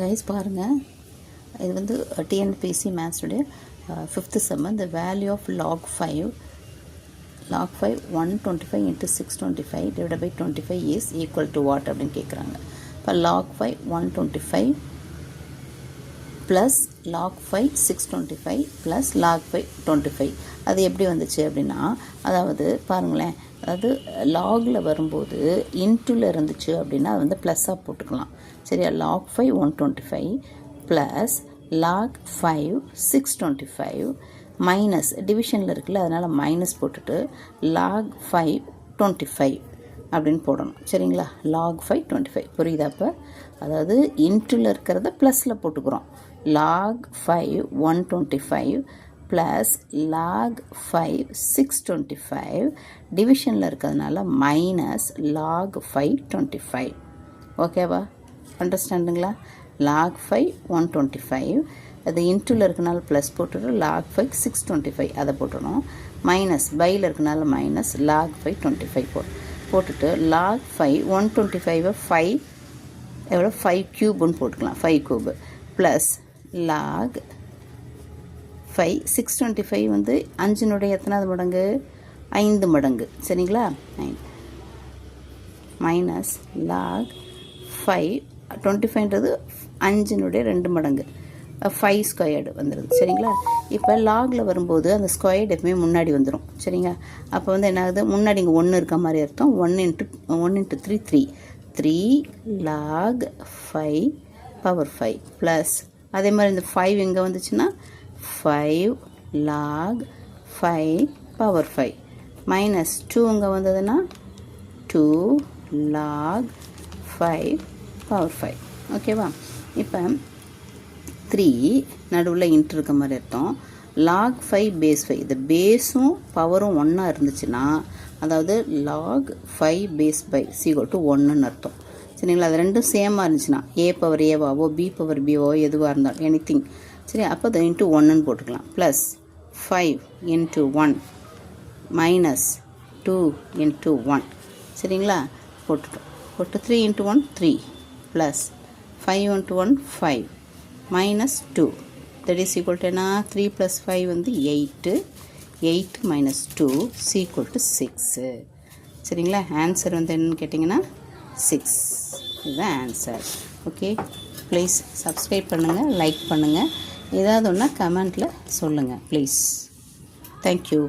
Guys பாருங்கள், இது வந்து TNPSC மேத்ஸுடைய 5th sum. The value of log 5 125 into 625 divided by 25 is equal to what அப்படின்னு கேட்குறாங்க. இப்போ log 5 125 plus log 5 625 plus log 5 25 அது எப்படி வந்துச்சு அப்படின்னா, அதாவது பாருங்களேன், அதாவது லாகில் வரும்போது இன்ட்டுல இருந்துச்சு அப்படின்னா அது வந்து ப்ளஸ்ஸாக போட்டுக்கலாம். சரியா? log 5 125 ப்ளஸ் log 5 625 மைனஸ் டிவிஷனில் இருக்குல்ல, அதனால் மைனஸ் போட்டுட்டு log 5 25 அப்படின்னு போடணும். சரிங்களா? log 5 25 புரியுதா? அப்போ அதாவது இன்ட்டுல இருக்கிறத ப்ளஸில் போட்டுக்கிறோம். log 5 125 ப்ளஸ் log 5 625 டிவிஷனில் இருக்கிறதுனால மைனஸ் log 5 25. ஓகேவா? அண்டர்ஸ்டாண்டுங்களா? log 5 125 அது இன்ட்டுல இருக்கனால ப்ளஸ் போட்டுட்டு log 5 625 அதை போட்டணும். மைனஸ் பையில் இருக்கனால மைனஸ் log 5 25 போட்டுட்டு log 5 125 5 எவ்வளோ 5 க்யூப்னு போட்டுக்கலாம். 5 க்யூப் ப்ளஸ் log 5 625 வந்து 5னுடைய எத்தனாவது மடங்கு? 5 மடங்கு. சரிங்களா? 9 மைனஸ் log 5 25ன்றது 5னுடைய 2 மடங்கு 5 ஸ்கொயர்டு வந்துடுது. சரிங்களா? இப்போ லாகில் வரும்போது அந்த ஸ்கொயர்டு எப்பவுமே முன்னாடி வந்துடும். சரிங்க? அப்போ வந்து என்ன ஆகுது? முன்னாடி இங்கே 1 இருக்க மாதிரி அர்த்தம். 1 into 3 3 log 5 power 5 ப்ளஸ் அதே மாதிரி இந்த 5 இங்கே வந்துச்சுன்னா 5 log 5 power 5 மைனஸ் 2 இங்கே வந்ததுன்னா 2 log 5 power 5. ஓகேவா? இப்போ 3 நடுவில் இன்ட்டு இருக்க மாதிரி அர்த்தம். log 5 பேஸ் 5 இந்த பேஸும் பவரும் ஒன்றா இருந்துச்சுன்னா அதாவது log 5 base by equal to 1ன்னு அர்த்தம். சரிங்களா? அது ரெண்டும் சேமாக இருந்துச்சுன்னா ஏ பவர் ஏவாவோ பி பவர் பிஓவோ எதுவாக இருந்தாலும் எனிதிங். சரி, அப்போ அது இன்ட்டு 1ன்னு போட்டுக்கலாம். Plus 5 into 1 minus 2 into 1. சரிங்களா? போட்டுட்டோம். போட்டு 3 into 1 3 plus 5 into 1 5 minus 2 that is equal to என்ன? 3 + 5 வந்து 8 minus 2 equal to 6. சரிங்களா? ஆன்சர் வந்து என்னன்னு கேட்டிங்கன்னா 6. இதுதான் ஆன்சர். ஓகே, ப்ளீஸ் சப்ஸ்கிரைப் பண்ணுங்கள், லைக் பண்ணுங்கள். ஏதாவது ஒன்றா கமெண்ட்டில் சொல்லுங்கள் ப்ளீஸ். தேங்க்யூ.